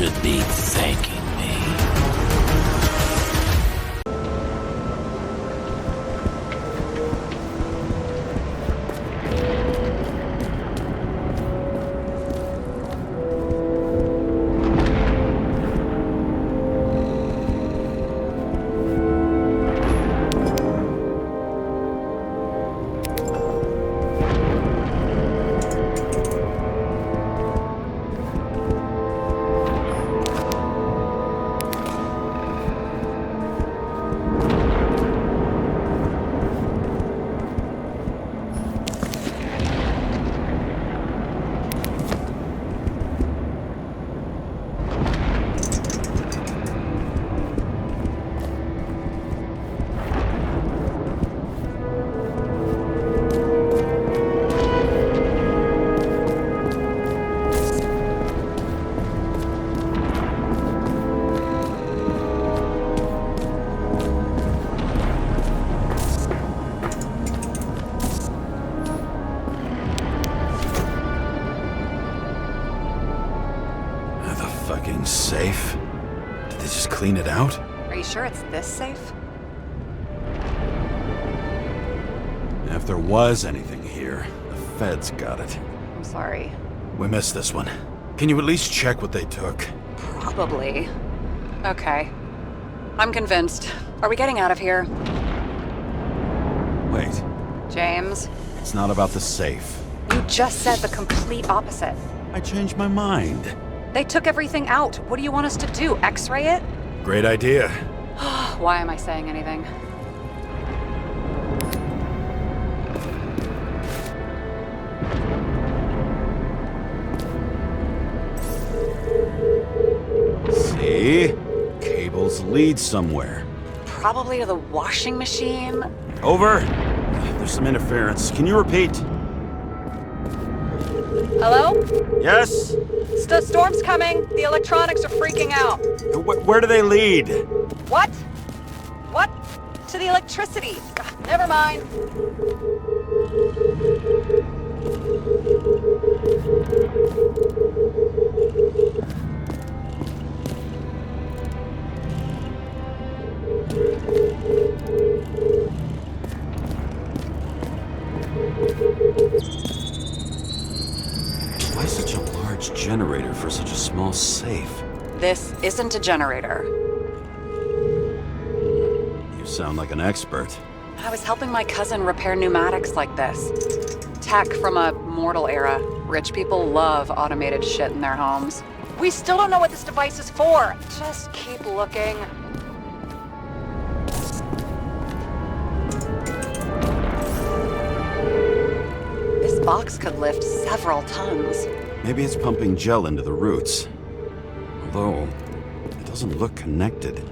should be thanking me. Fucking safe? Did they just clean it out? Are you sure it's this safe? If there was anything here, the feds got it. I'm sorry. We missed this one. Can you at least check what they took? Probably. Okay. I'm convinced. Are we getting out of here? Wait, James, it's not about the safe. you just said the complete opposite. I changed my mind. They took everything out. What do you want us to do? X-ray it? Great idea. Why am I saying anything? See? Cables lead somewhere. Probably to the washing machine. Over. There's some interference. Can you repeat? Hello? Yes? The storm's coming. The electronics are freaking out. Where do they lead? What? What? To the electricity. God, never mind. Why such a large generator for such a small safe? This isn't a generator. You sound like an expert. I was helping my cousin repair pneumatics like this. Tech from a mortal era. Rich people love automated shit in their homes. We still don't know what this device is for. Just keep looking. This box could lift several tons. Maybe it's pumping gel into the roots. Although, it doesn't look connected.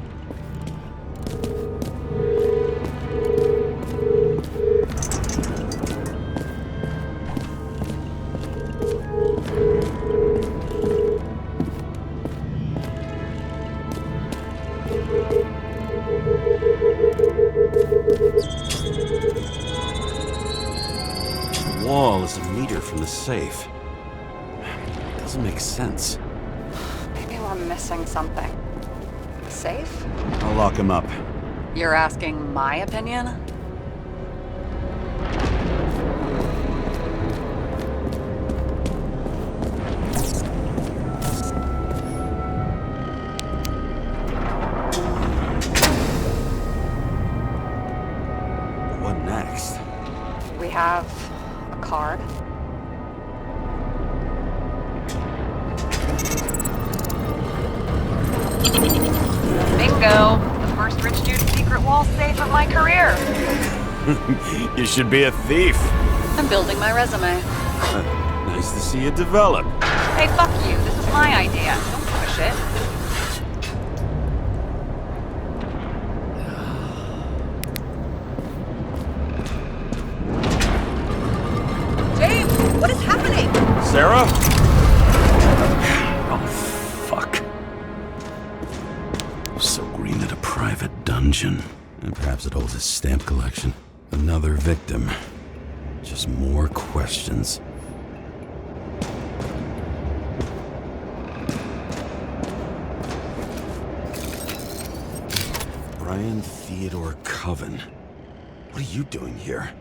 The wall is a meter from the safe. It doesn't make sense. Maybe we're missing something. Safe? I'll lock him up. You're asking my opinion? What next? We have a card. Bingo! The first rich dude's secret wall safe of my career. You should be a thief. I'm building my resume. Nice to see you develop. Hey, fuck you. This is my idea. Don't push it. James, what is happening? Sarah? Oh, fuck. So Green at a private dungeon. And perhaps it holds his stamp collection. Another victim. Just more questions. Brian Theodore Coven. What are you doing here?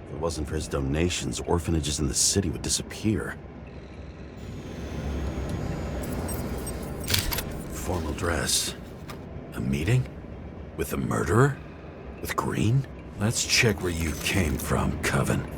If it wasn't for his donations, orphanages in the city would disappear. Formal dress. A meeting? With the murderer? With Green? Let's check where you came from, Coven.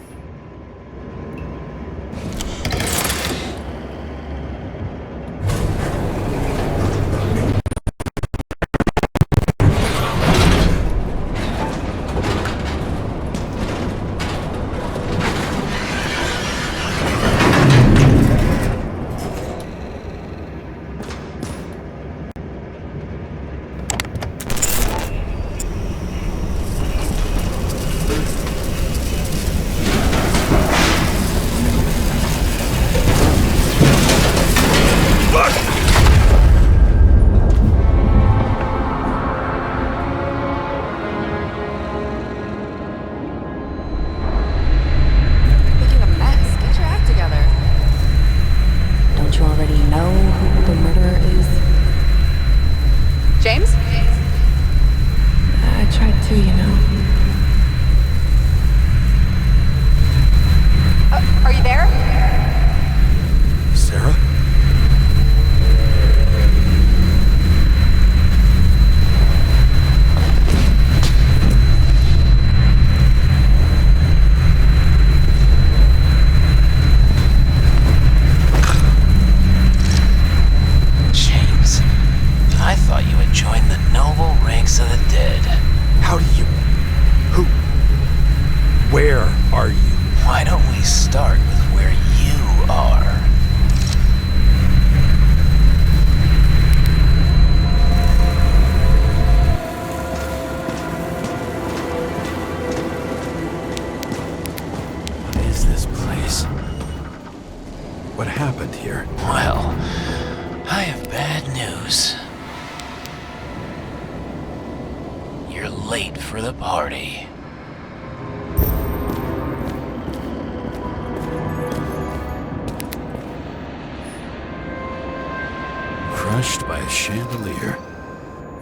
What happened here? Well, I have bad news. You're late for the party. Crushed by a chandelier.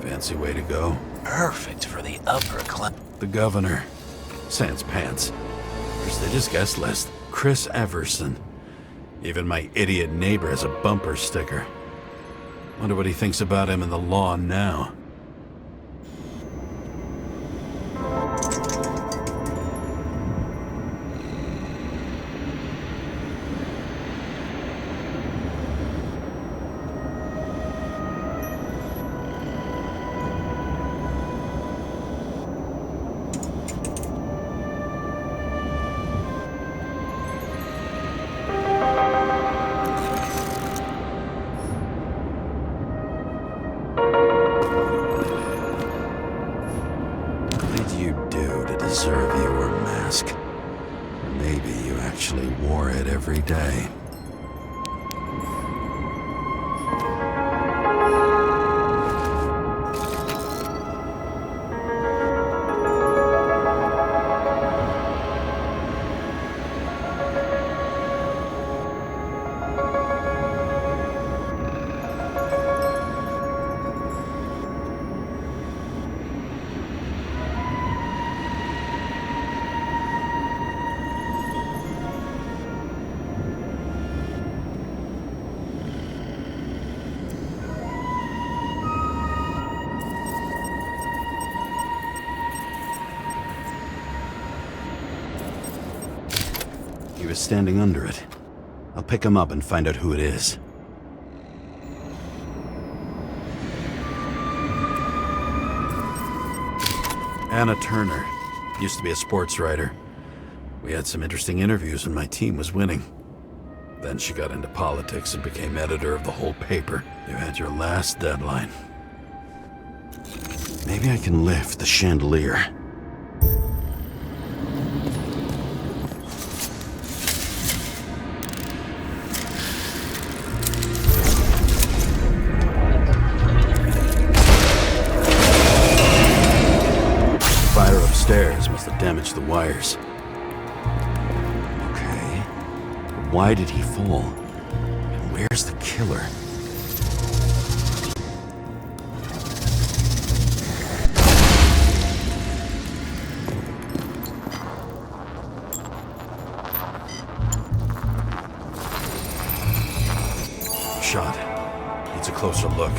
Fancy way to go. Perfect for the upper class. The governor. Sans pants. Prestigious guest list. Chris Everson. Even my idiot neighbor has a bumper sticker. Wonder what he thinks about him in the law now. Deserve your mask. Or maybe you actually wore it every day. He was standing under it. I'll pick him up and find out who it is. Anna Turner. Used to be a sports writer. We had some interesting interviews when my team was winning. Then she got into politics and became editor of the whole paper. You had your last deadline. Maybe I can lift the chandelier. Stairs must have damaged the wires. Okay. Why did he fall? And where's the killer? shot. Needs a closer look.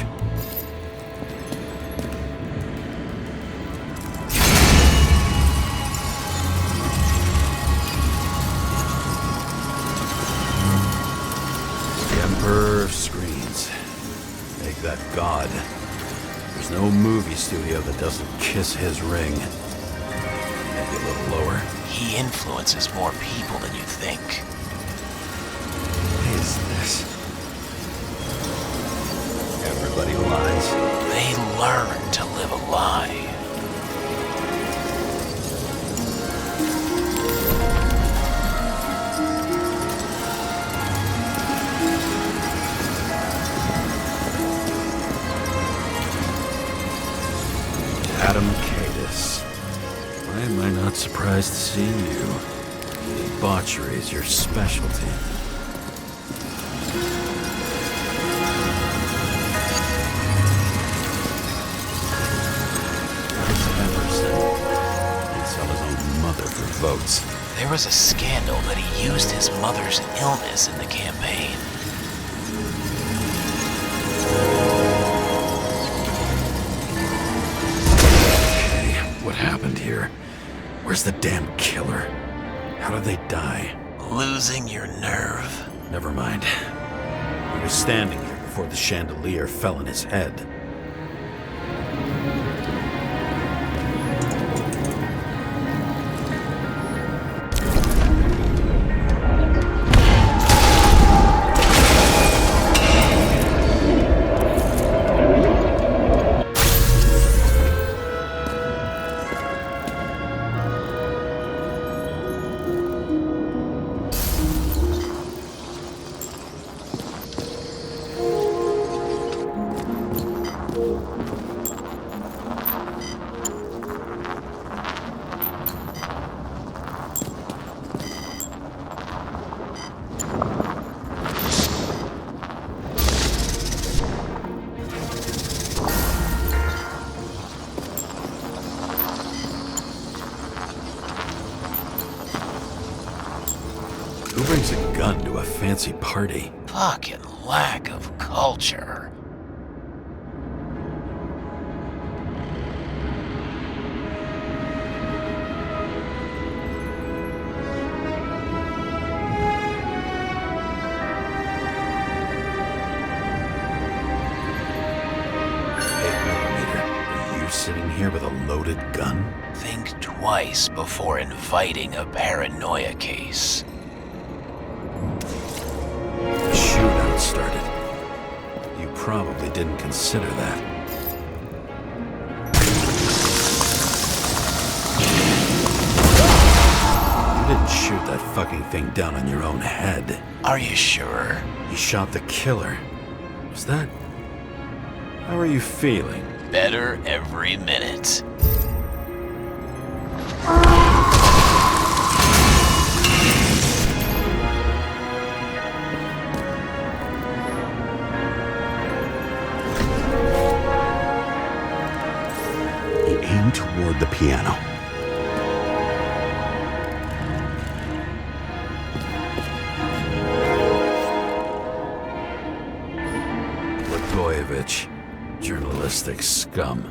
The Emperor of Screens. Make that God. There's no movie studio that doesn't kiss his ring. Maybe a little lower. He influences more people than you think. What is this? Everybody lies. They learn to live a lie. Why am I not surprised to see you? Debauchery is your specialty. He'd sell his own mother for votes. There was a scandal that he used his mother's illness in the campaign. What happened here? Where's the damn killer? How did they die? Losing your nerve? Never mind. He was standing here before the chandelier fell on his head. Who brings a gun to a fancy party? Fucking lack of culture. Are you sitting here with a loaded gun? Think twice before inviting a paranoia case. Shootout started. You probably didn't consider that. You didn't shoot that fucking thing down on your own head. Are you sure? You shot the killer. Was that... How are you feeling? Better every minute. Toward the piano. Blagojevich, journalistic scum.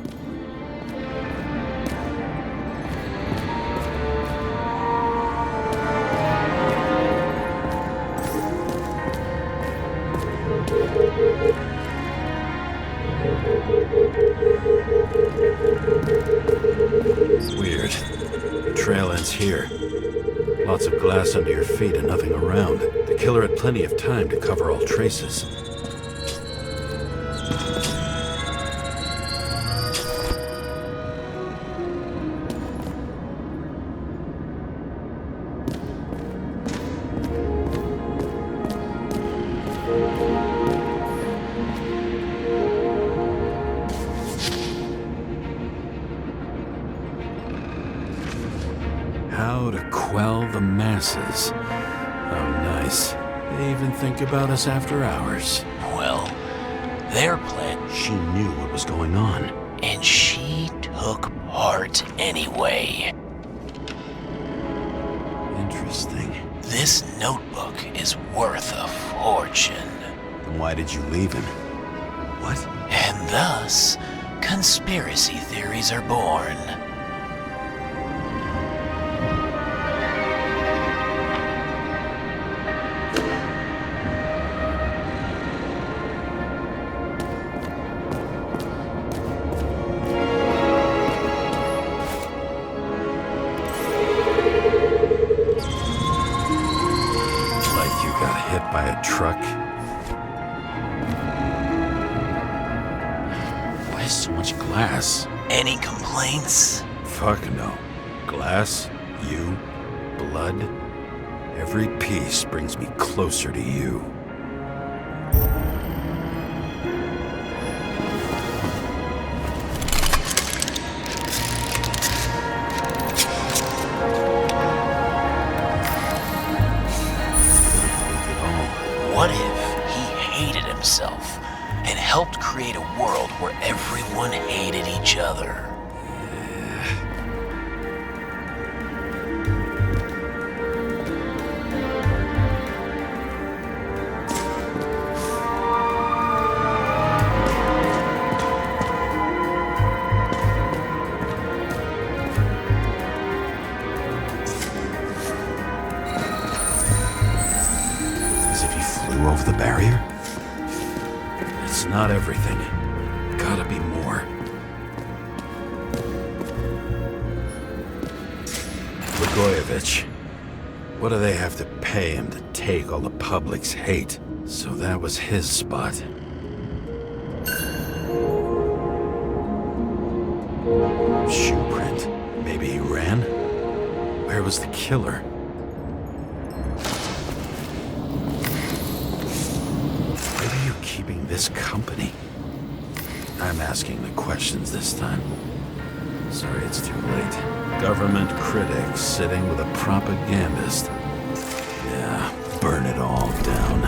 Weird. The trail ends here. Lots of glass under your feet and nothing around. The killer had plenty of time to cover all traces. How to quell the masses. Oh, nice. They even think about us after hours. Well, their plan. She knew what was going on. And she took part anyway. Interesting. This notebook is worth a fortune. The Then why did you leave him? What? And thus, conspiracy theories are born. Like you got hit by a truck? Why so much glass? Any complaints? Fuck no. Glass, you, blood. Every piece brings me closer to you. What if he hated himself and helped create a world where everyone hated each other? As if he flew over the barrier? It's not everything. Gotta be more. Blagojevich. What do they have to pay him to take all the public's hate? So that was his spot. Shoe print. Maybe he ran? Where was the killer? Why are you keeping this company? I'm asking the questions this time. Sorry it's too late. Government critics sitting with a propagandist. Yeah, burn it all down.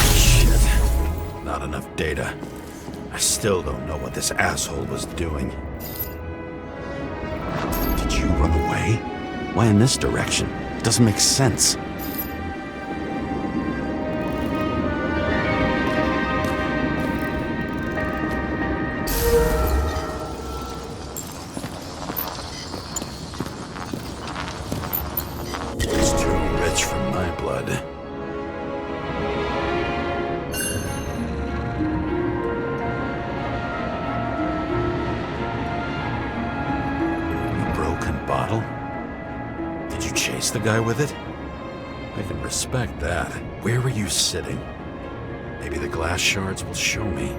Shit. Not enough data. I still don't know what this asshole was doing. Did you run away? Why in this direction? It doesn't make sense. It's too rich for my blood. A broken bottle? Did you chase the guy with it? I can respect that. Where were you sitting? Maybe the glass shards will show me.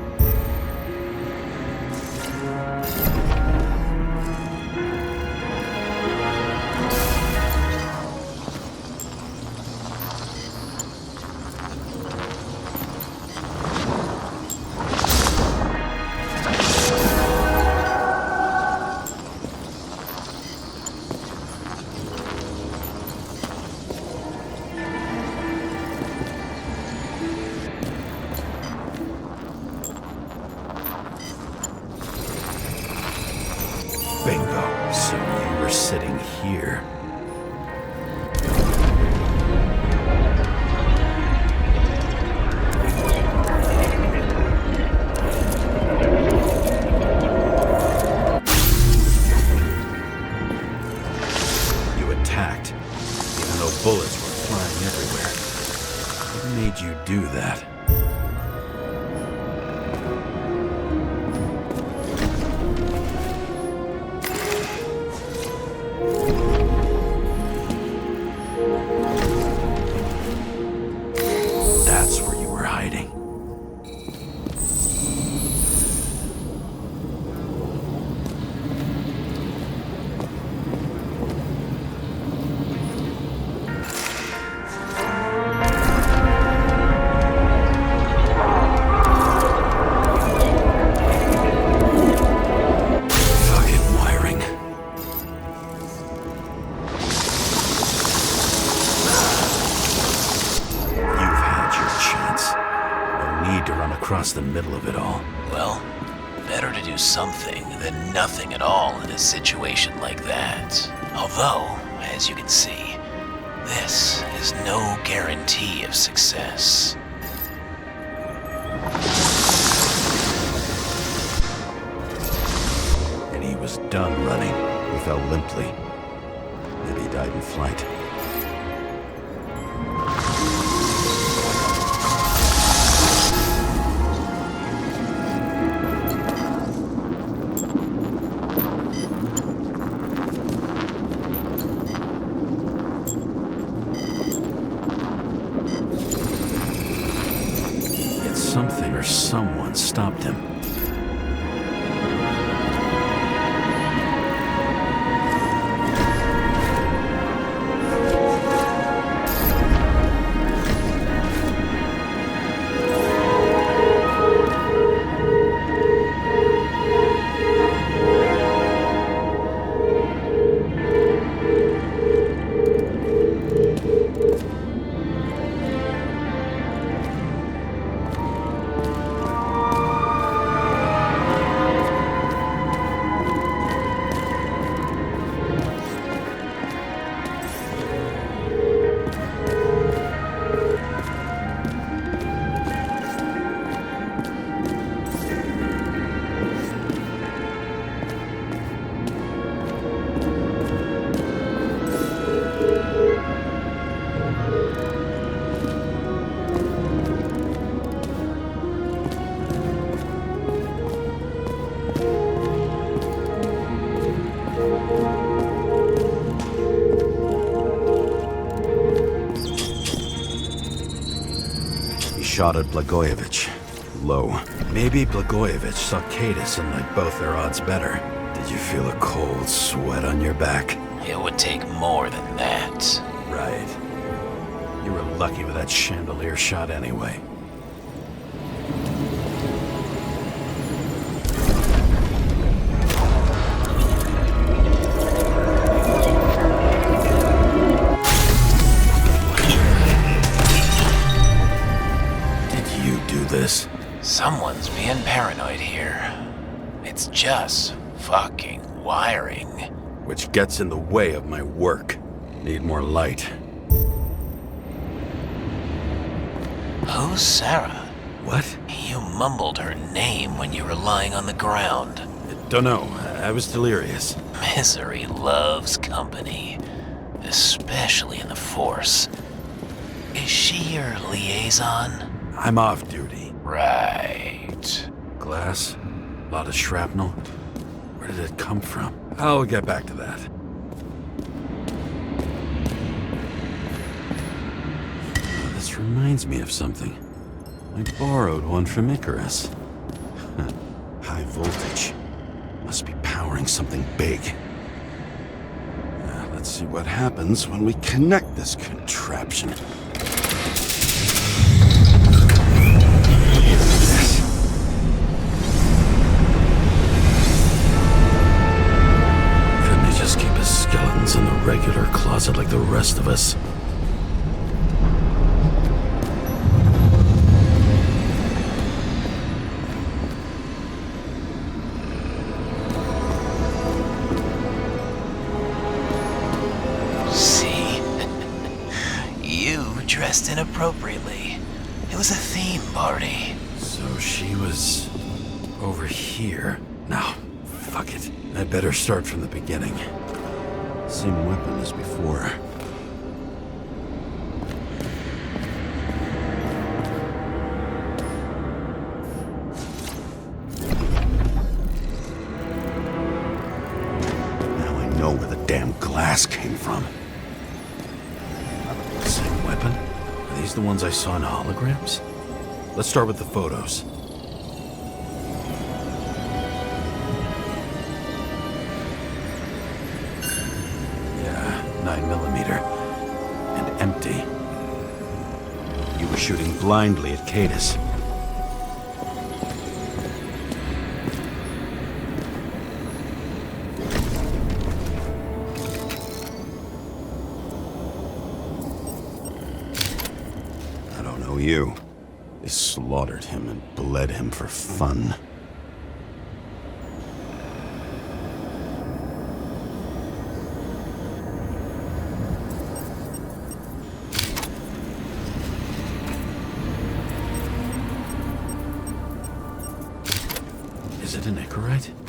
Bingo. So you were sitting here. You attacked, even though bullets were flying everywhere. What made you do that? That's where you were hiding. Fucking wiring. You've had your chance. No need to run across the middle of it all. Well, better to do something than nothing at all in a situation like that. Although, as you can see. This is no guarantee of success. And he was done running. He fell limply. Maybe he died in flight. Something or someone stopped him. Shot at Blagojevich. Low. Maybe Blagojevich saw Kadis and liked both their odds better. Did you feel a cold sweat on your back? It would take more than that. Right. You were lucky with that chandelier shot anyway. This. Someone's being paranoid here. It's just fucking wiring. Which gets in the way of my work. Need more light. Who's Sarah? What? You mumbled her name when you were lying on the ground. Dunno. I was delirious. Misery loves company. Especially in the Force. Is she your liaison? I'm off duty. Right. Glass? A lot of shrapnel? Where did it come from? I'll get back to that. This reminds me of something. I borrowed one from Icarus. High voltage. Must be powering something big. Now, let's see what happens when we connect this contraption. In the regular closet like the rest of us. See? You dressed inappropriately. It was a theme party. So she was over here. Now, fuck it. I better start from the beginning. Same weapon as before. Now I know where the damn glass came from. Same weapon? Are these the ones I saw in holograms? Let's start with the photos. Yeah, 9mm. And empty. You were shooting blindly at Kadis. I don't know you. They slaughtered him and bled him for fun.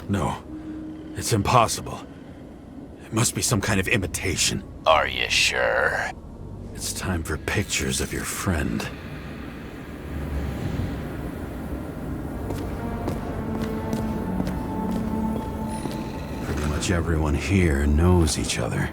No. It's impossible. It must be some kind of imitation. Are you sure? It's time for pictures of your friend. Pretty much everyone here knows each other.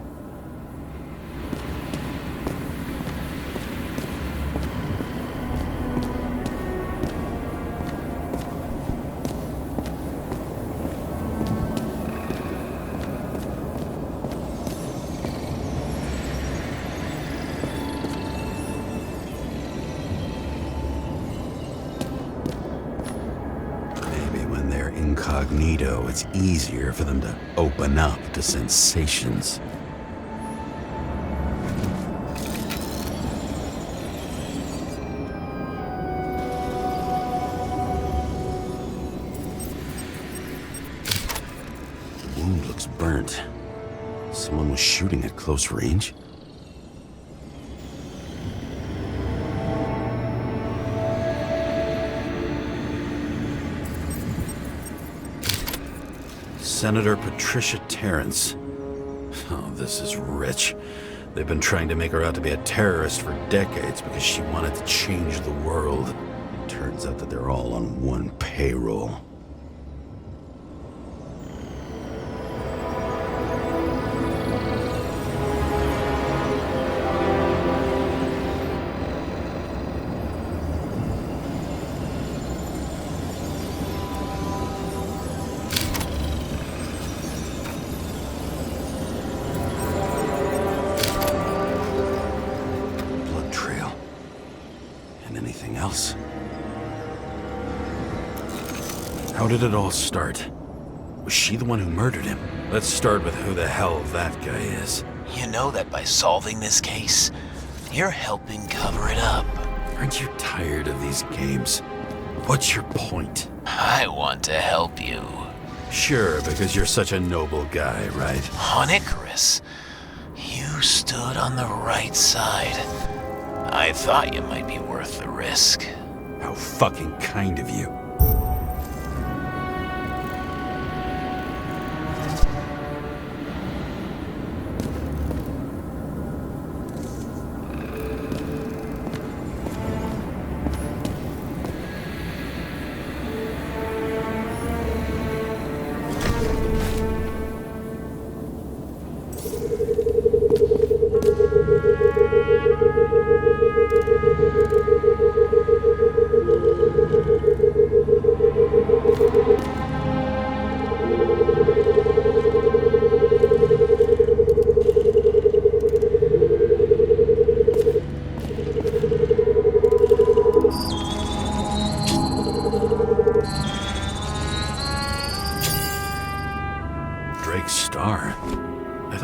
Incognito, it's easier for them to open up to sensations. The wound looks burnt. Someone was shooting at close range? Senator Patricia Terrence. Oh, this is rich. They've been trying to make her out to be a terrorist for decades because she wanted to change the world. Turns out that they're all on one payroll. Else. How did it all start? Was she the one who murdered him? Let's start with who the hell that guy is. You know that by solving this case, you're helping cover it up. Aren't you tired of these games? What's your point? I want to help you. Sure, because you're such a noble guy, right? On Icarus, you stood on the right side. I thought you might be worth the risk. How fucking kind of you.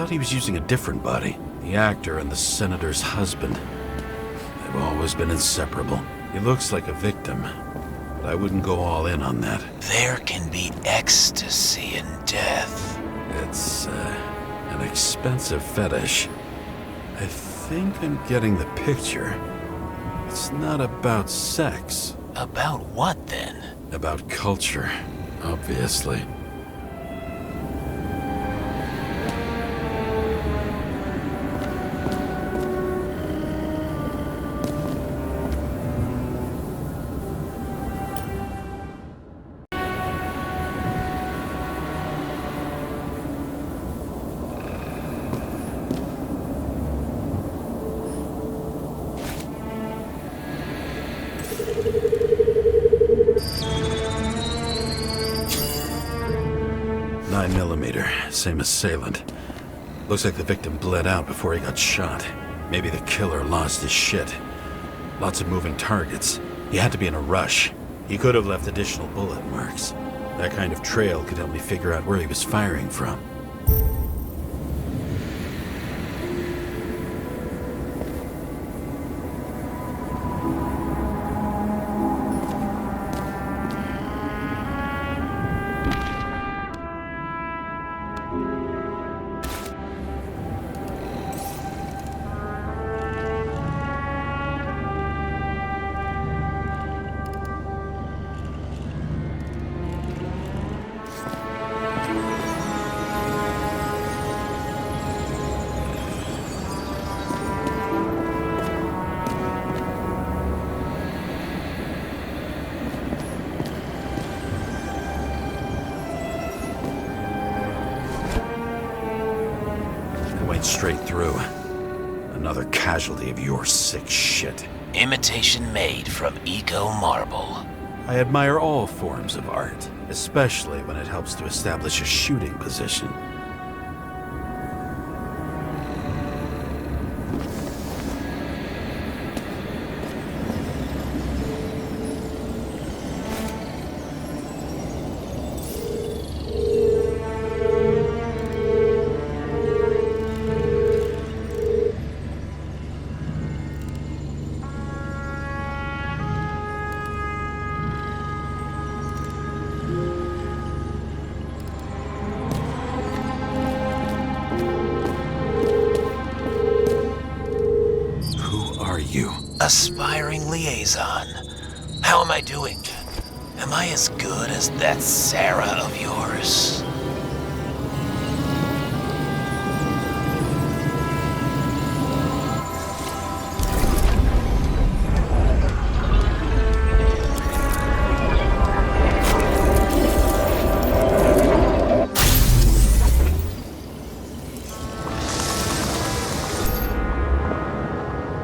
He was using a different body. The actor and the senator's husband. They've always been inseparable. He looks like a victim, but I wouldn't go all in on that. There can be ecstasy in death. It's, an expensive fetish. I think I'm getting the picture. It's not about sex. About what, then? About culture, obviously. Same assailant. Looks like the victim bled out before he got shot. Maybe the killer lost his shit. Lots of moving targets. He had to be in a rush. He could have left additional bullet marks. That kind of trail could help me figure out where he was firing from. Another casualty of your sick shit. Imitation made from eco marble. I admire all forms of art, especially when it helps to establish a shooting position. Aspiring liaison. How am I doing? Am I as good as that Sarah of yours?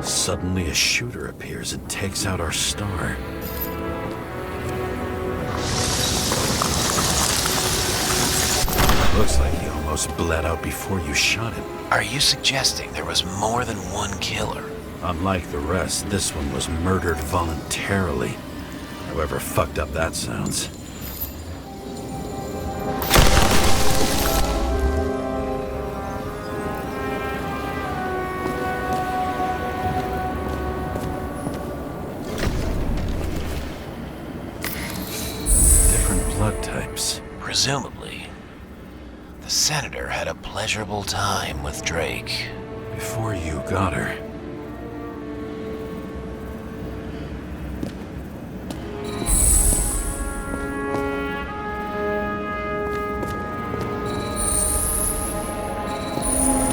Suddenly a shooter appears and takes out our star. Looks like he almost bled out before you shot him. Are you suggesting there was more than one killer? Unlike the rest, this one was murdered voluntarily. However fucked up that sounds. Blood types. Presumably, the senator had a pleasurable time with Drake. Before you got her.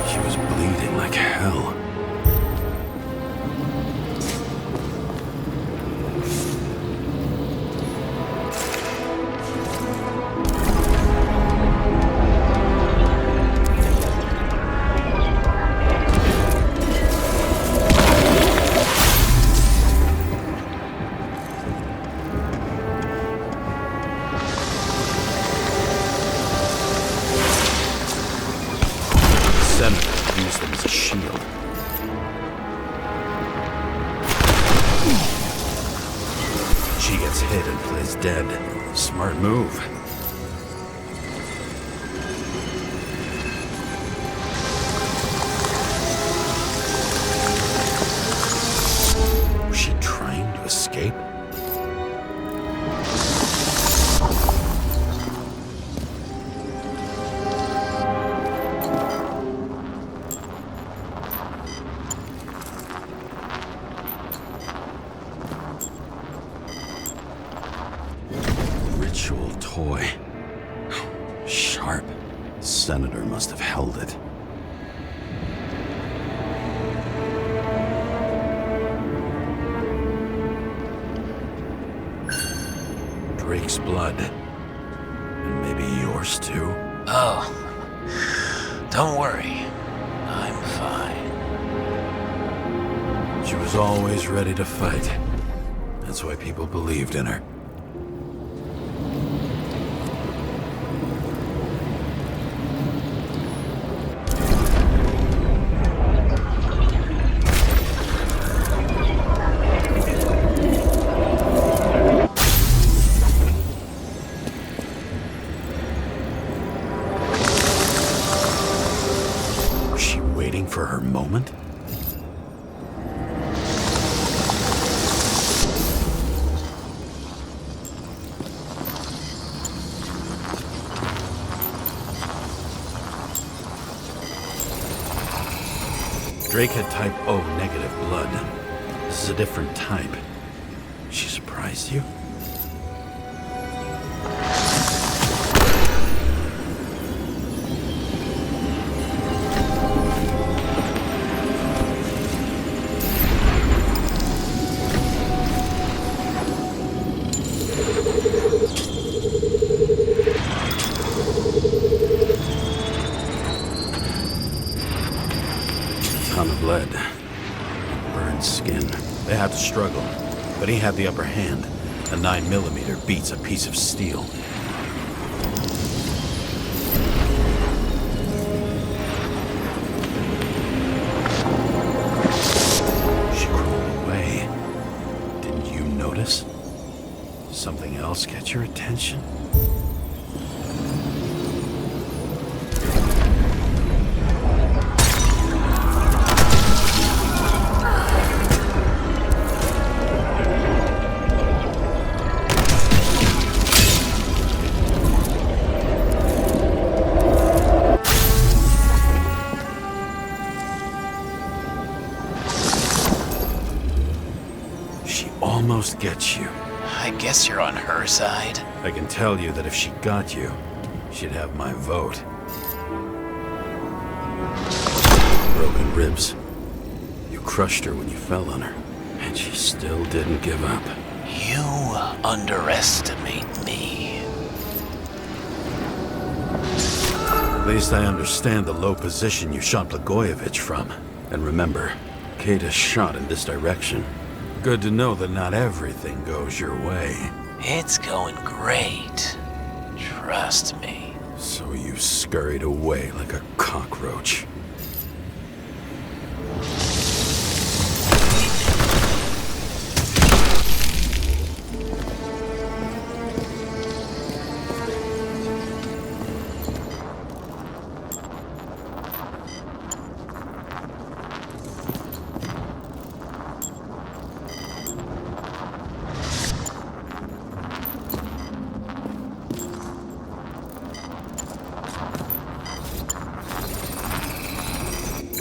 She was bleeding like hell. Senator used them as a shield. She gets hit and plays dead. Smart move. Was she trying to escape? Ritual toy. Sharp. Senator must have held it. Drake's blood. And maybe yours too. Oh, don't worry. I'm fine. She was always ready to fight. That's why people believed in her. Was she waiting for her moment? Drake had type O negative blood. This is a different type. She surprised you? Ton of lead. burned skin. They had to struggle, but he had the upper hand. A 9mm beats a piece of steel. She crawled away. Didn't you notice? Something else get your attention? Almost gets you. I guess you're on her side. I can tell you that if she got you, she'd have my vote. Broken ribs. You crushed her when you fell on her, and she still didn't give up. You underestimate me. At least I understand the low position you shot Blagojevich from. And remember, Kate is shot in this direction. Good to know that not everything goes your way. It's going great. Trust me. So you scurried away like a cockroach.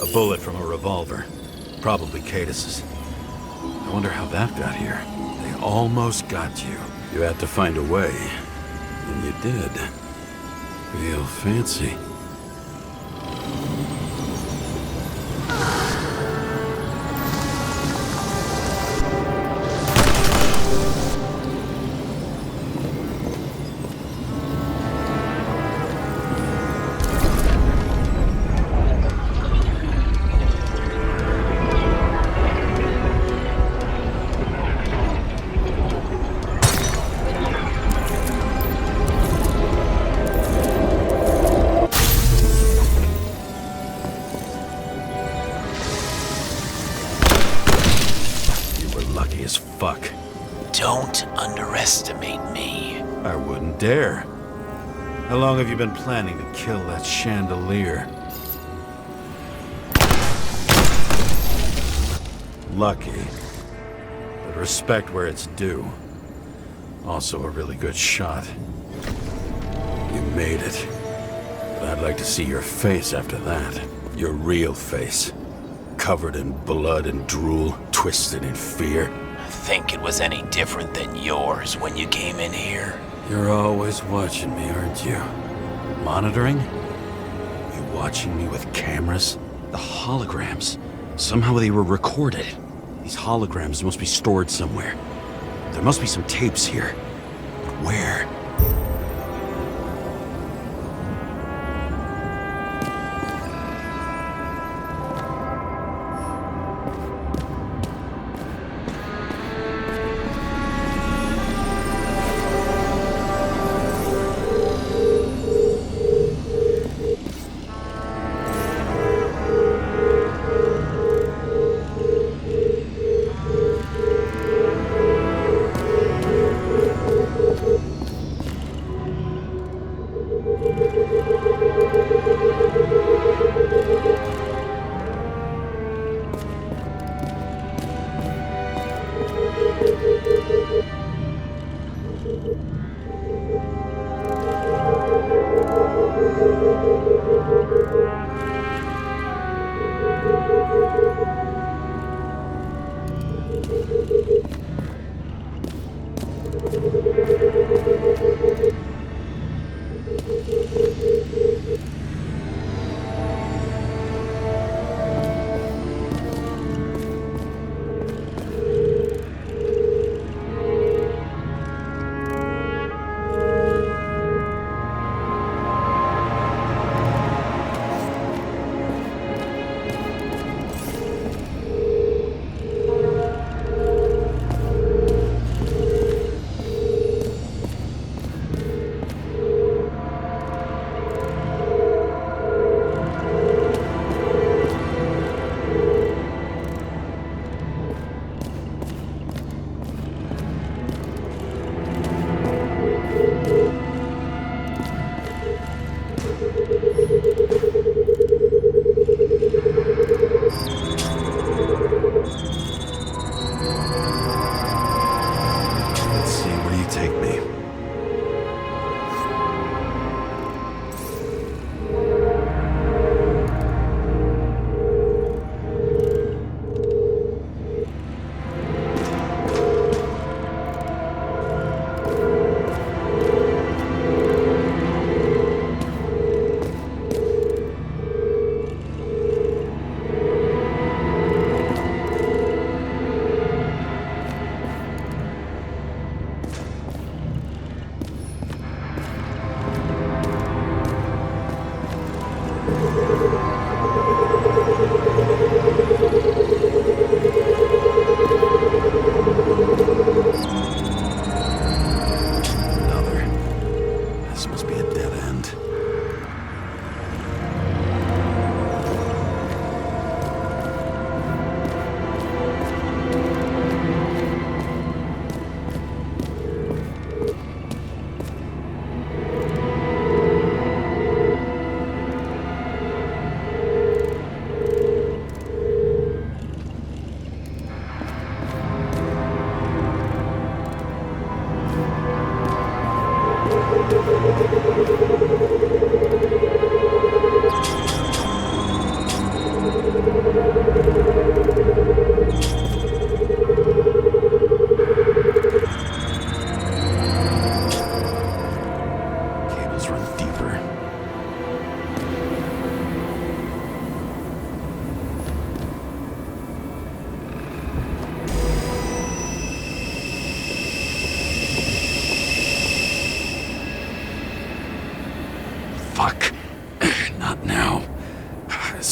A bullet from a revolver. Probably Cadis's. I wonder how that got here. They almost got you. You had to find a way. And you did. Real fancy. Fuck. Don't underestimate me. I wouldn't dare. How long have you been planning to kill that chandelier? Lucky. But respect where it's due. Also a really good shot. You made it. But I'd like to see your face after that. Your real face. Covered in blood and drool, twisted in fear. Think it was any different than yours when you came in here? You're always watching me, aren't you? Monitoring? You watching me with cameras? The holograms. Somehow they were recorded. These holograms must be stored somewhere. There must be some tapes here. But where?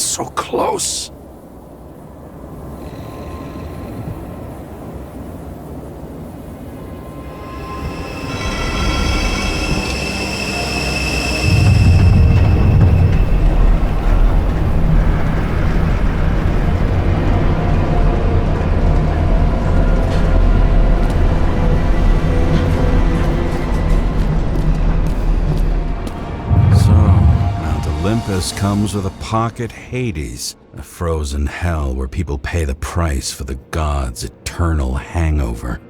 so close. Olympus comes with a pocket Hades, a frozen hell where people pay the price for the gods' eternal hangover.